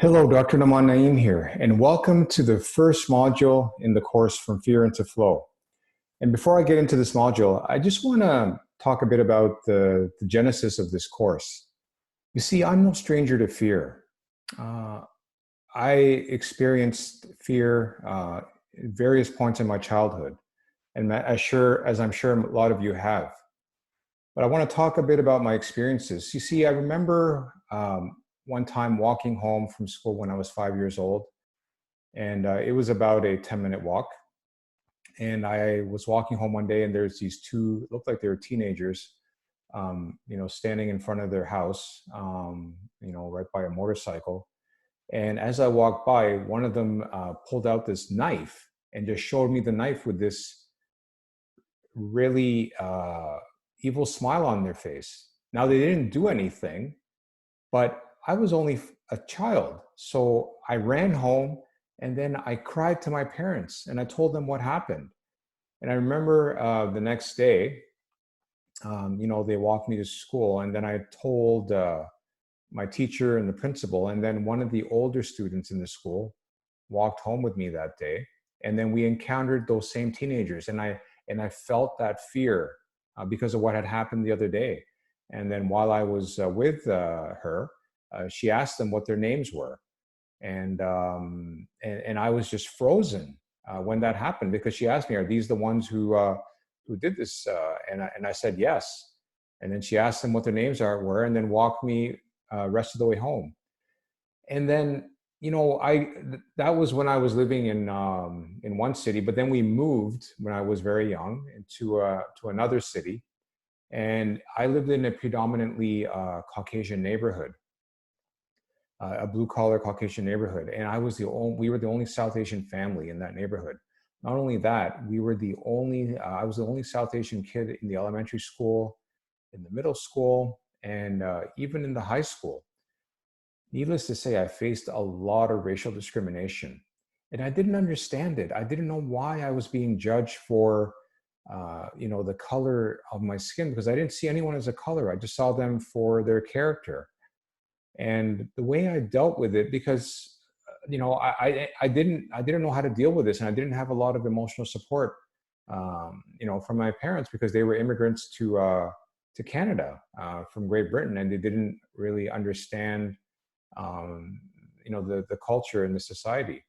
Hello, Dr. Nauman Naaem here, and welcome to the first module in the course From Fear into Flow. And before I get into this module, I just want to talk a bit about the genesis of this course. You see, I'm no stranger to fear. Uh, I experienced fear at various points in my childhood, and as I'm sure a lot of you have. But I want to talk a bit about my experiences. You see, I remember one time walking home from school when I was 5 years old, and it was about a 10-minute walk. And I was walking home one day, and there's these two, looked like they were teenagers, standing in front of their house, right by a motorcycle. And as I walked by, one of them pulled out this knife and just showed me the knife with this really evil smile on their face. Now, they didn't do anything, but I was only a child. So I ran home and then I cried to my parents and I told them what happened. And I remember the next day, they walked me to school, and then I told my teacher and the principal, and then one of the older students in the school walked home with me that day. And then we encountered those same teenagers, and I felt that fear because of what had happened the other day. And then while I was with her, she asked them what their names were, and I was just frozen when that happened, because she asked me, "Are these the ones who did this?" And I said yes. And then she asked them what their names were, and then walked me rest of the way home. And then that was when I was living in one city, but then we moved when I was very young to another city, and I lived in a predominantly Caucasian neighborhood, a blue collar Caucasian neighborhood. And we were the only South Asian family in that neighborhood. Not only that, I was the only South Asian kid in the elementary school, in the middle school, and even in the high school. Needless to say, I faced a lot of racial discrimination, and I didn't understand it. I didn't know why I was being judged for, the color of my skin, because I didn't see anyone as a color. I just saw them for their character. And the way I dealt with it, because I didn't know how to deal with this, and I didn't have a lot of emotional support, from my parents, because they were immigrants to Canada from Great Britain, and they didn't really understand the culture and the society.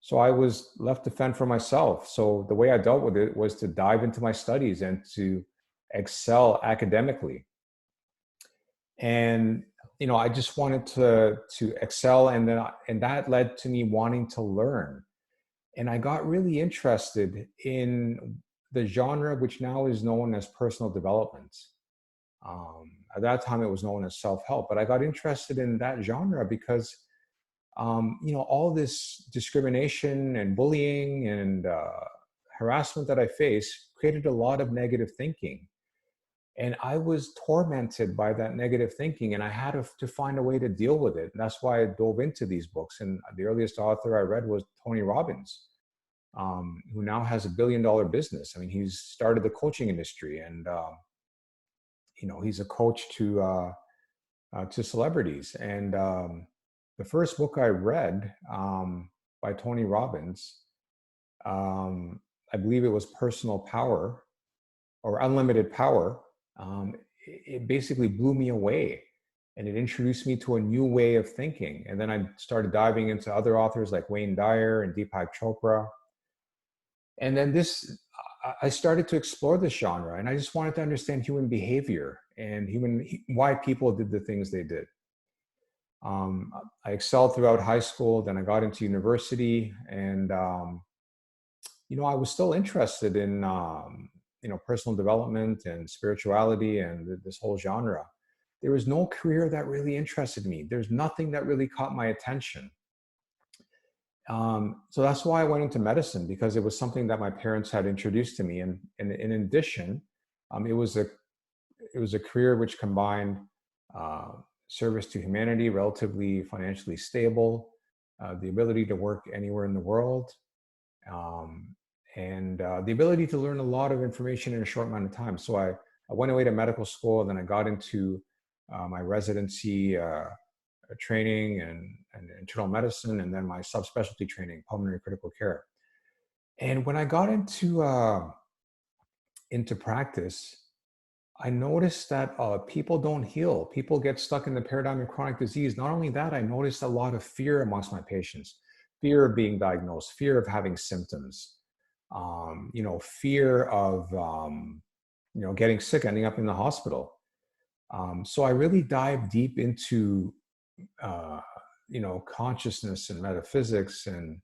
So I was left to fend for myself. So the way I dealt with it was to dive into my studies and to excel academically. And I just wanted to excel, and that led to me wanting to learn. And I got really interested in the genre which now is known as personal development. At that time, it was known as self-help, but I got interested in that genre because all this discrimination and bullying and harassment that I faced created a lot of negative thinking. And I was tormented by that negative thinking, and I had to find a way to deal with it. And that's why I dove into these books. And the earliest author I read was Tony Robbins, who now has a billion-dollar business. I mean, he's started the coaching industry, and he's a coach to celebrities. And the first book I read by Tony Robbins, I believe it was Personal Power or Unlimited Power. It basically blew me away, and it introduced me to a new way of thinking. And then I started diving into other authors like Wayne Dyer and Deepak Chopra. And then I started to explore this genre, and I just wanted to understand human behavior and why people did the things they did. I excelled throughout high school, then I got into university, and I was still interested in personal development and spirituality and this whole genre. There was no career that really interested me. There's nothing that really caught my attention. So that's why I went into medicine, because it was something that my parents had introduced to me. And in addition, it was a career which combined service to humanity, relatively financially stable, the ability to work anywhere in the world, and the ability to learn a lot of information in a short amount of time. So I went away to medical school, then I got into my residency training and internal medicine, and then my subspecialty training, pulmonary critical care. And when I got into practice, I noticed that people don't heal. People get stuck in the paradigm of chronic disease. Not only that, I noticed a lot of fear amongst my patients, fear of being diagnosed, fear of having symptoms, fear of getting sick, ending up in the hospital. So I really dived deep into consciousness and metaphysics and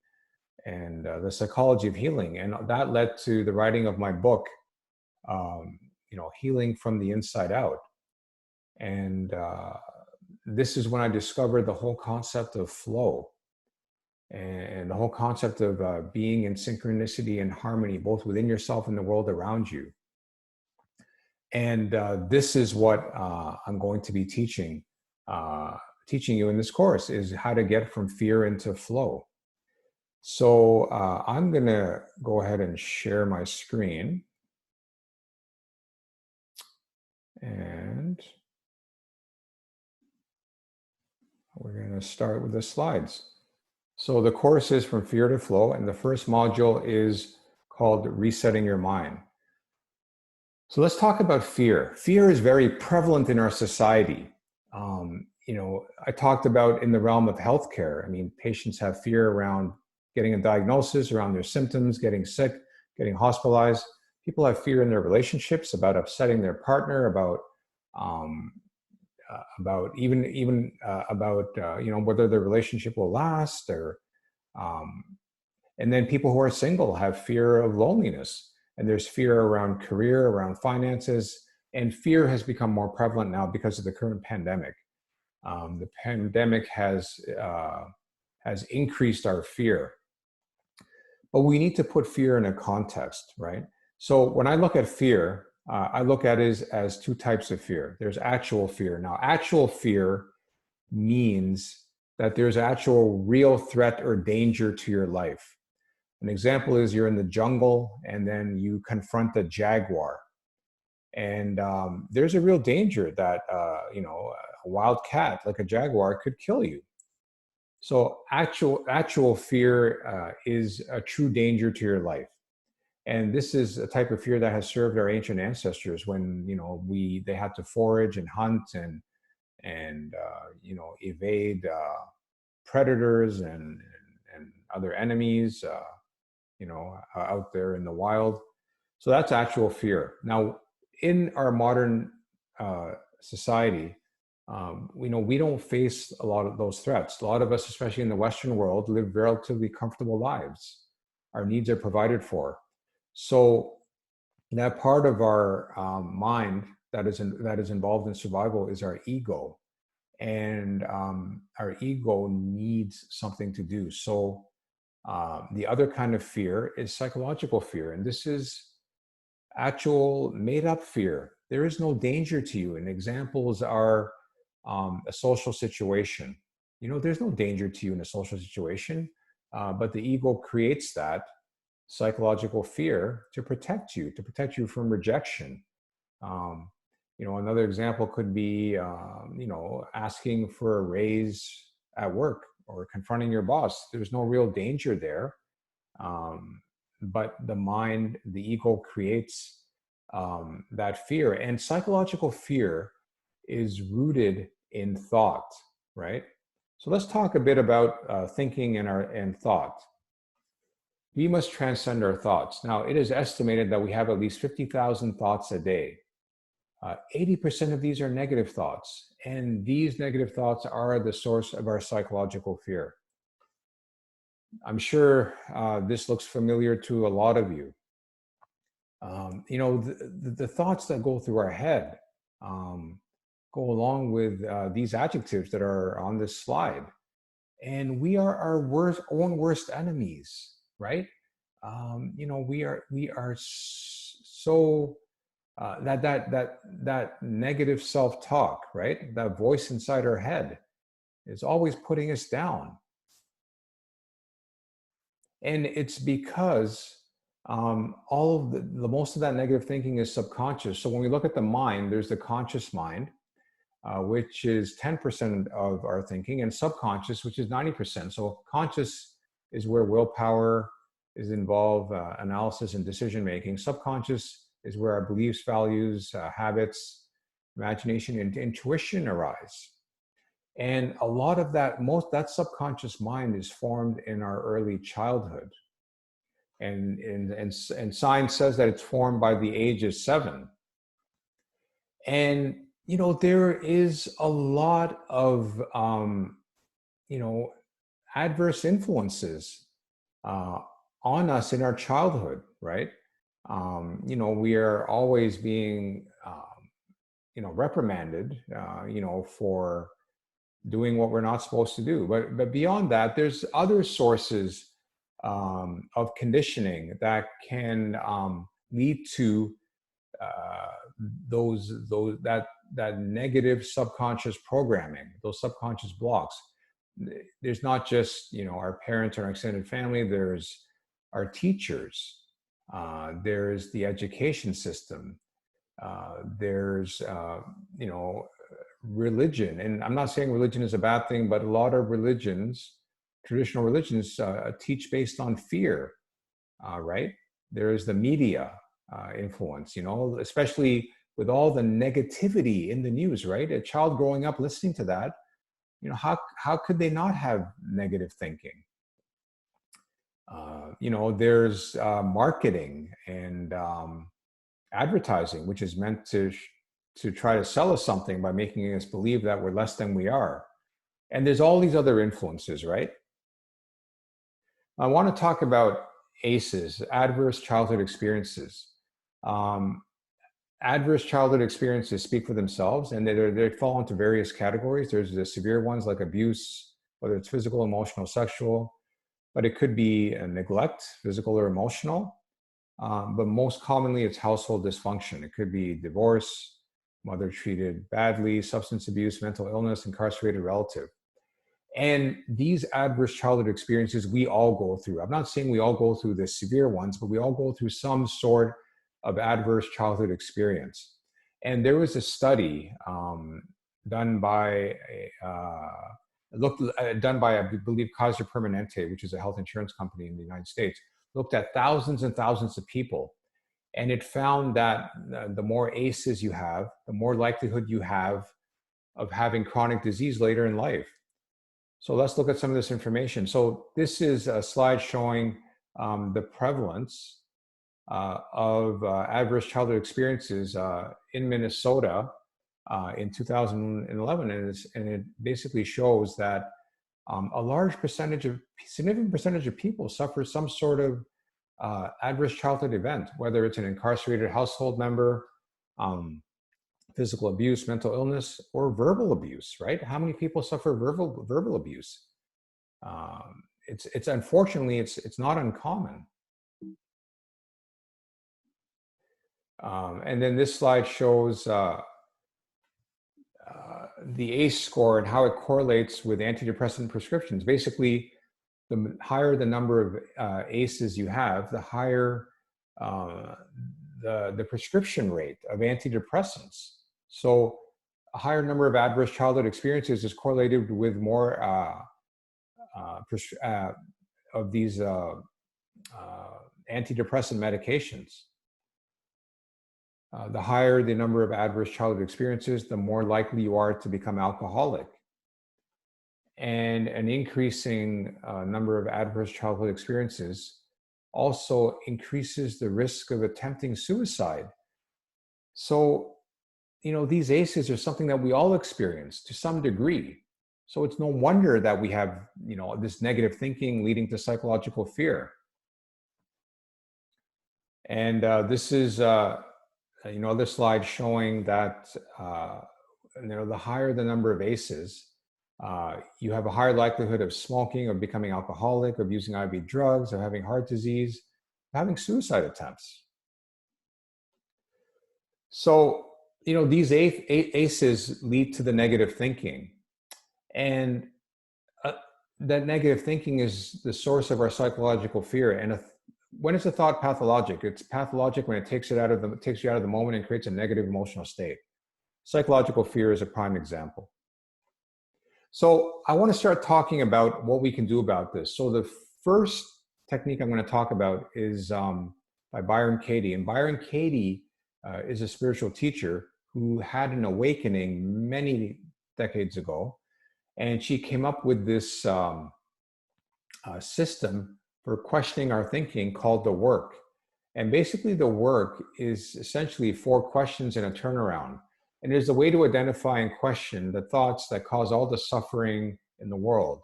the psychology of healing, and that led to the writing of my book, Healing from the Inside Out. And this is when I discovered the whole concept of flow and the whole concept of being in synchronicity and harmony, both within yourself and the world around you. And this is what I'm going to be teaching you in this course, is how to get from fear into flow. So I'm going to go ahead and share my screen. And we're going to start with the slides. So the course is From Fear to Flow, and the first module is called Resetting Your Mind. So let's talk about fear. Fear is very prevalent in our society. I talked about in the realm of healthcare. I mean, patients have fear around getting a diagnosis, around their symptoms, getting sick, getting hospitalized. People have fear in their relationships, about upsetting their partner, about whether their relationship will last, or and then people who are single have fear of loneliness, and there's fear around career, around finances, and fear has become more prevalent now because of the current pandemic. The pandemic has increased our fear, but we need to put fear in a context, right? So when I look at fear, I look at it as two types of fear. There's actual fear. Now, actual fear means that there's actual real threat or danger to your life. An example is you're in the jungle and then you confront a jaguar. And there's a real danger that, a wild cat like a jaguar could kill you. So actual fear is a true danger to your life. And this is a type of fear that has served our ancient ancestors when, they had to forage and hunt and evade predators and other enemies, out there in the wild. So that's actual fear. Now, in our modern society, we don't face a lot of those threats. A lot of us, especially in the Western world, live relatively comfortable lives. Our needs are provided for. So that part of our mind that is involved in survival is our ego, and our ego needs something to do. So the other kind of fear is psychological fear, and this is actual made-up fear. There is no danger to you, and examples are a social situation. There's no danger to you in a social situation, but the ego creates that psychological fear to protect you from rejection. Another example could be, asking for a raise at work or confronting your boss. There's no real danger there. But the ego creates that fear. And psychological fear is rooted in thought, right? So let's talk a bit about thinking and thought. We must transcend our thoughts. Now, it is estimated that we have at least 50,000 thoughts a day. 80% of these are negative thoughts, and these negative thoughts are the source of our psychological fear. I'm sure this looks familiar to a lot of you. The thoughts that go through our head go along with these adjectives that are on this slide. And we are our own worst enemies, right? We are so that negative self-talk, right? That voice inside our head is always putting us down. And it's because all of the most of that negative thinking is subconscious. So when we look at the mind, there's the conscious mind. which is 10% of our thinking, and subconscious, which is 90%. So conscious is where willpower is involved, analysis and decision making. Subconscious is where our beliefs, values, habits, imagination, and intuition arise. And a lot of that subconscious mind is formed in our early childhood. And science says that it's formed by the age of 7. And, there is a lot of, adverse influences on us in our childhood, right? We are always being, reprimanded, for doing what we're not supposed to do. But beyond that, there's other sources of conditioning that can lead to that negative subconscious programming, those subconscious blocks. There's not just our parents or our extended family. There's our teachers. There's the education system. There's religion. And I'm not saying religion is a bad thing, but a lot of religions, traditional religions, teach based on fear, right? There's the media influence, especially with all the negativity in the news, right? A child growing up listening to that, how could they not have negative thinking? There's marketing and advertising, which is meant to try to sell us something by making us believe that we're less than we are. And there's all these other influences, right? I want to talk about ACEs, adverse childhood experiences. Adverse childhood experiences speak for themselves, and they fall into various categories. There's the severe ones like abuse, whether it's physical, emotional, sexual, but it could be neglect, physical or emotional. But most commonly, it's household dysfunction. It could be divorce, mother treated badly, substance abuse, mental illness, incarcerated relative. And these adverse childhood experiences we all go through. I'm not saying we all go through the severe ones, but we all go through some sort of adverse childhood experience. And there was a study done by, I believe, Kaiser Permanente, which is a health insurance company in the United States, looked at thousands and thousands of people. And it found that the more ACEs you have, the more likelihood you have of having chronic disease later in life. So let's look at some of this information. So this is a slide showing the prevalence of adverse childhood experiences in Minnesota in 2011. And it basically shows that a significant percentage of people suffer some sort of adverse childhood event, whether it's an incarcerated household member, physical abuse, mental illness, or verbal abuse, right? How many people suffer verbal abuse? It's unfortunately, it's not uncommon. And then this slide shows the ACE score and how it correlates with antidepressant prescriptions. Basically, the higher the number of ACEs you have, the higher the prescription rate of antidepressants. So a higher number of adverse childhood experiences is correlated with more of these antidepressant medications. The higher the number of adverse childhood experiences, the more likely you are to become alcoholic. And an increasing number of adverse childhood experiences also increases the risk of attempting suicide. So, these ACEs are something that we all experience to some degree. So it's no wonder that we have, this negative thinking leading to psychological fear. And this is, this slide showing that, the higher the number of ACEs, you have a higher likelihood of smoking, of becoming alcoholic, of using IV drugs, of having heart disease, having suicide attempts. So, these ACEs lead to the negative thinking. And that negative thinking is the source of our psychological fear. And when is a thought pathologic? It's pathologic when it takes you out of the moment and creates a negative emotional state. Psychological fear is a prime example. So I want to start talking about what we can do about this. So the first technique I'm going to talk about is by Byron Katie. And Byron Katie is a spiritual teacher who had an awakening many decades ago. And she came up with this system for questioning our thinking called the work. And basically the work is essentially 4 questions and a turnaround. And it is a way to identify and question the thoughts that cause all the suffering in the world.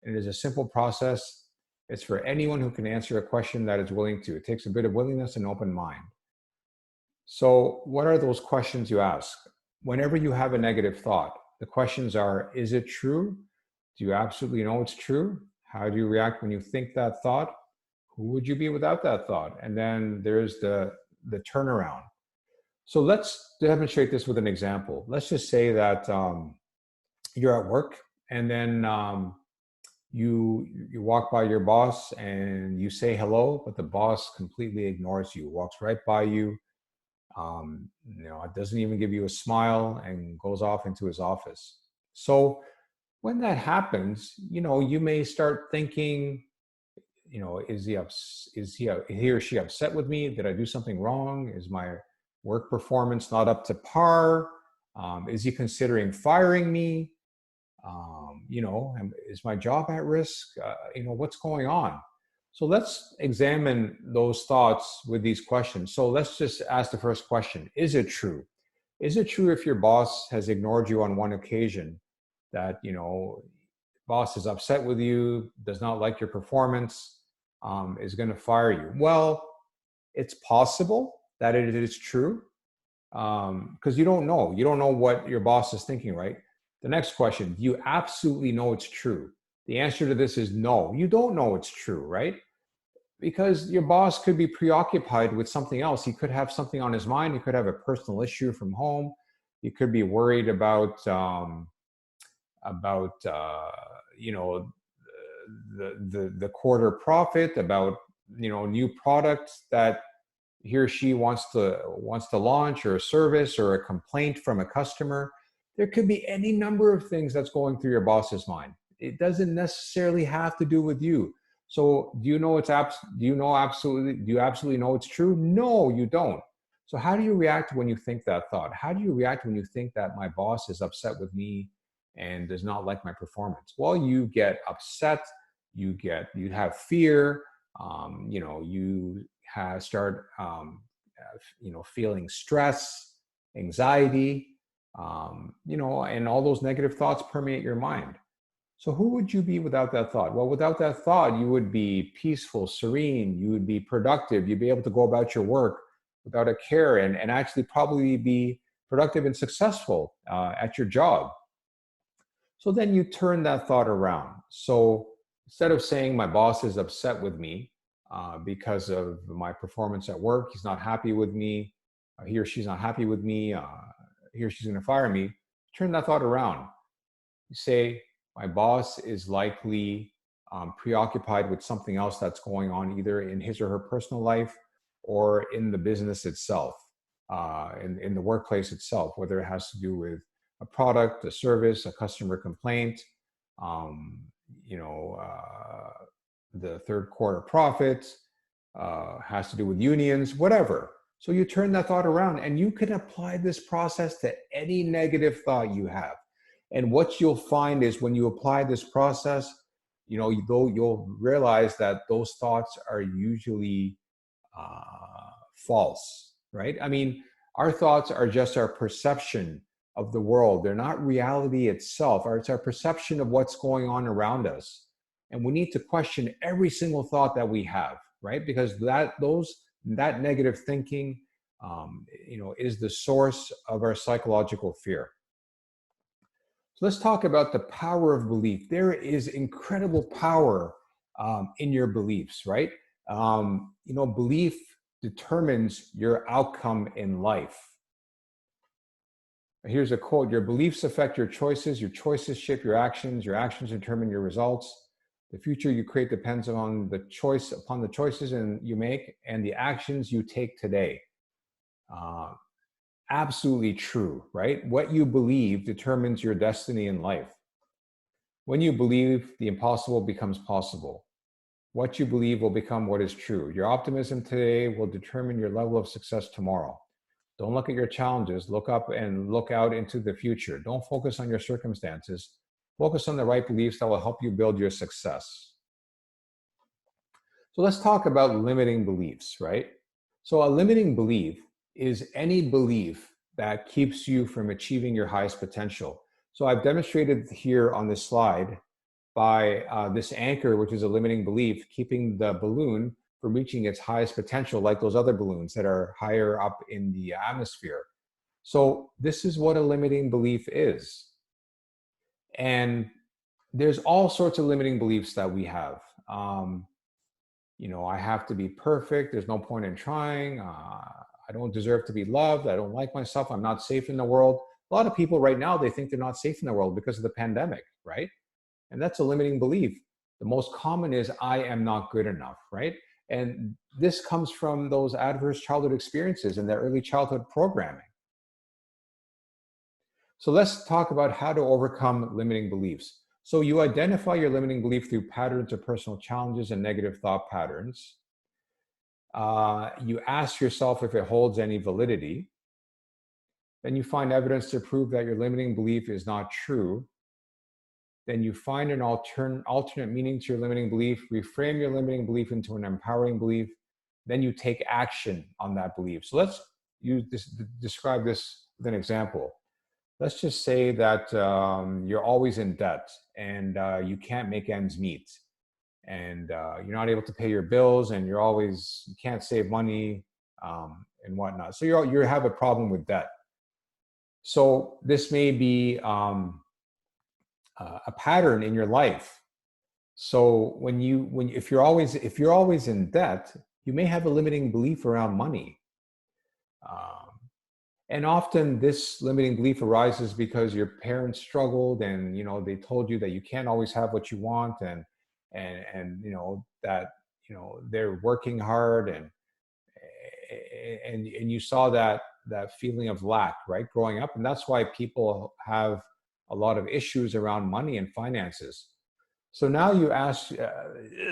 And it is a simple process. It's for anyone who can answer a question that is willing to. It takes a bit of willingness and open mind. So what are those questions you ask? Whenever you have a negative thought, the questions are, is it true? Do you absolutely know it's true? How do you react when you think that thought? Who would you be without that thought? And then there's the turnaround. So let's demonstrate this with an example. Let's just say that you're at work and then you walk by your boss and you say hello, but the boss completely ignores you, walks right by you, it doesn't even give you a smile and goes off into his office. So when that happens, you may start thinking, is he or she upset with me? Did I do something wrong? Is my work performance not up to par? Is he considering firing me? Is my job at risk? What's going on? So let's examine those thoughts with these questions. So let's just ask the first question. Is it true? Is it true if your boss has ignored you on one occasion that, boss is upset with you, does not like your performance, is going to fire you? Well, it's possible that it is true because you don't know. You don't know what your boss is thinking, right? The next question, do you absolutely know it's true? The answer to this is no. You don't know it's true, right? Because your boss could be preoccupied with something else. He could have something on his mind. He could have a personal issue from home. He could be worried about the quarter profit, about new products that he or she wants to launch, or a service, or a complaint from a customer. There could be any number of things that's going through your boss's mind. It doesn't necessarily have to do with you. So do you absolutely know it's true? No, you don't. So how do you react when you think that thought? How do you react when you think that my boss is upset with me and does not like my performance? Well, you get upset, you have fear, start feeling stress, anxiety, and all those negative thoughts permeate your mind. So who would you be without that thought? Well, without that thought, you would be peaceful, serene, you would be productive, you'd be able to go about your work without a care, and actually probably be productive and successful at your job. So then you turn that thought around. So instead of saying my boss is upset with me because of my performance at work, he's not happy with me, he or she's not happy with me, he or she's going to fire me, turn that thought around. You say, my boss is likely preoccupied with something else that's going on, either in his or her personal life or in the business itself, in the workplace itself, whether it has to do with a product, a service, a customer complaint, the third quarter profit, has to do with unions, whatever. So you turn that thought around, and you can apply this process to any negative thought you have. And what you'll find is when you apply this process, you'll realize that those thoughts are usually false, right? I mean, our thoughts are just our perception of the world. They're not reality itself. It's our perception of what's going on around us. And we need to question every single thought that we have, right? Because that negative thinking, is the source of our psychological fear. So let's talk about the power of belief. There is incredible power in your beliefs, right? Belief determines your outcome in life. Here's a quote: your beliefs affect your choices shape your actions determine your results. The future you create depends upon the choices you make and the actions you take today. absolutely true, right? What you believe determines your destiny in life. When you believe, the impossible becomes possible. What you believe will become what is true. Your optimism today will determine your level of success tomorrow. Don't look at your challenges, look up and look out into the future. Don't focus on your circumstances. Focus on the right beliefs that will help you build your success. So let's talk about limiting beliefs, right? So a limiting belief is any belief that keeps you from achieving your highest potential. So I've demonstrated here on this slide by this anchor, which is a limiting belief, keeping the balloon from reaching its highest potential, like those other balloons that are higher up in the atmosphere. So this is what a limiting belief is. And there's all sorts of limiting beliefs that we have. I have to be perfect. There's no point in trying. I don't deserve to be loved. I don't like myself. I'm not safe in the world. A lot of people right now, they think they're not safe in the world because of the pandemic, right? And that's a limiting belief. The most common is, I am not good enough, right? And this comes from those adverse childhood experiences and their early childhood programming. So let's talk about how to overcome limiting beliefs. So you identify your limiting belief through patterns of personal challenges and negative thought patterns. You ask yourself if it holds any validity. Then you find evidence to prove that your limiting belief is not true. Then you find an alternate meaning to your limiting belief, reframe your limiting belief into an empowering belief. Then you take action on that belief. So let's describe this with an example. Let's just say that you're always in debt and you can't make ends meet, and you're not able to pay your bills, and you can't save money and whatnot. So you have a problem with debt. So this may be a pattern in your life. So if you're always in debt, you may have a limiting belief around money. And often this limiting belief arises because your parents struggled, and they told you that you can't always have what you want, and that they're working hard, and you saw that feeling of lack, right, growing up. And that's why people have a lot of issues around money and finances. So now you ask,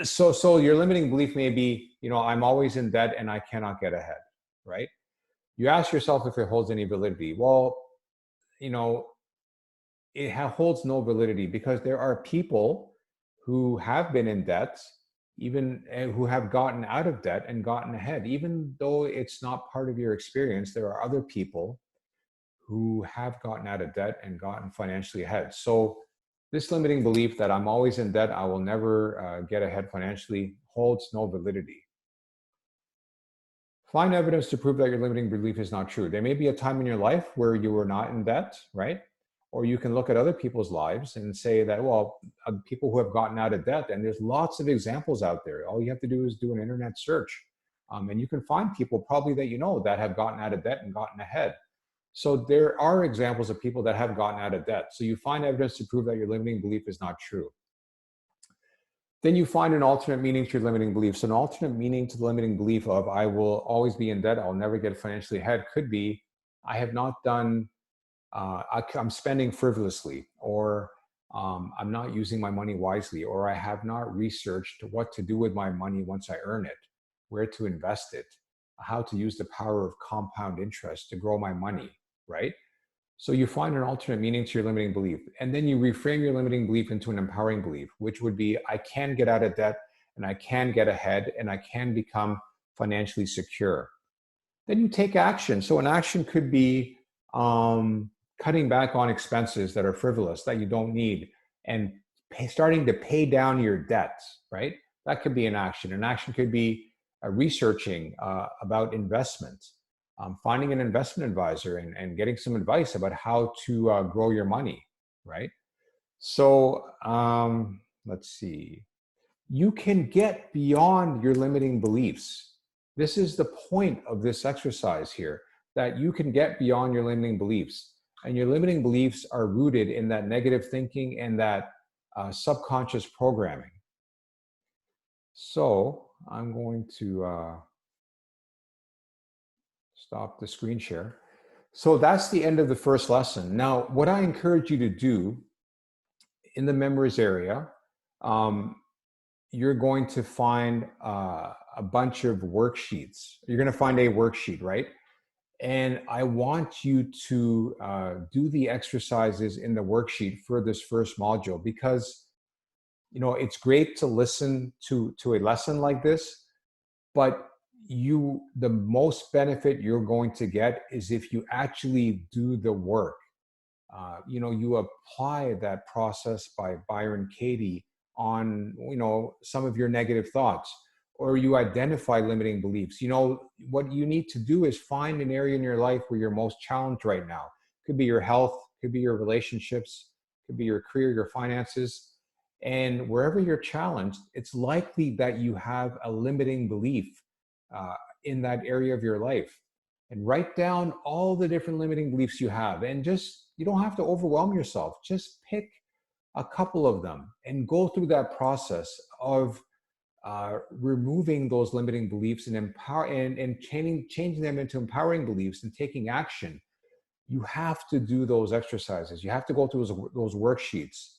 so your limiting belief may be, I'm always in debt and I cannot get ahead, right? You ask yourself if it holds any validity. Well, it holds no validity, because there are people who have been in debt, even who have gotten out of debt and gotten ahead. Even though it's not part of your experience, there are other people who have gotten out of debt and gotten financially ahead. So this limiting belief that I'm always in debt, I will never get ahead financially, holds no validity. Find evidence to prove that your limiting belief is not true. There may be a time in your life where you were not in debt, right? Or you can look at other people's lives and say that, well, people who have gotten out of debt, and there's lots of examples out there. All you have to do is do an internet search. And you can find people probably that have gotten out of debt and gotten ahead. So there are examples of people that have gotten out of debt. So you find evidence to prove that your limiting belief is not true. Then you find an alternate meaning to your limiting belief. So an alternate meaning to the limiting belief of, I will always be in debt, I'll never get financially ahead, could be, I have not done, I'm spending frivolously, or I'm not using my money wisely, or I have not researched what to do with my money once I earn it, where to invest it, how to use the power of compound interest to grow my money, right? So you find an alternate meaning to your limiting belief, and then you reframe your limiting belief into an empowering belief, which would be, I can get out of debt, and I can get ahead, and I can become financially secure. Then you take action. So an action could be cutting back on expenses that are frivolous, that you don't need, and starting to pay down your debts, right? That could be an action. An action could be researching about investments, finding an investment advisor and getting some advice about how to grow your money, right? So let's see. You can get beyond your limiting beliefs. This is the point of this exercise here, that you can get beyond your limiting beliefs. And your limiting beliefs are rooted in that negative thinking and that subconscious programming. So I'm going to stop the screen share. So that's the end of the first lesson. Now, what I encourage you to do in the members area, um, you're going to find a bunch of worksheets. You're going to find a worksheet, right? And I want you to do the exercises in the worksheet for this first module, because it's great to listen to a lesson like this, but the most benefit you're going to get is if you actually do the work. You apply that process by Byron Katie on, some of your negative thoughts, or you identify limiting beliefs. What you need to do is find an area in your life where you're most challenged right now. Could be your health, could be your relationships, could be your career, your finances. And wherever you're challenged, it's likely that you have a limiting belief in that area of your life. And write down all the different limiting beliefs you have. And you don't have to overwhelm yourself. Just pick a couple of them and go through that process of removing those limiting beliefs and changing them into empowering beliefs and taking action. You have to do those exercises. You have to go through those worksheets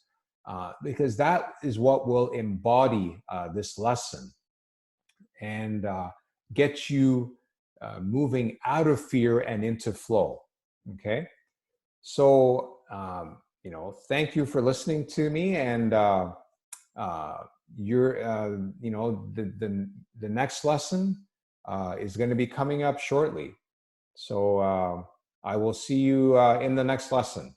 because that is what will embody this lesson and get you moving out of fear and into flow. Okay. So, thank you for listening to me. And the next lesson is going to be coming up shortly. So I will see you in the next lesson.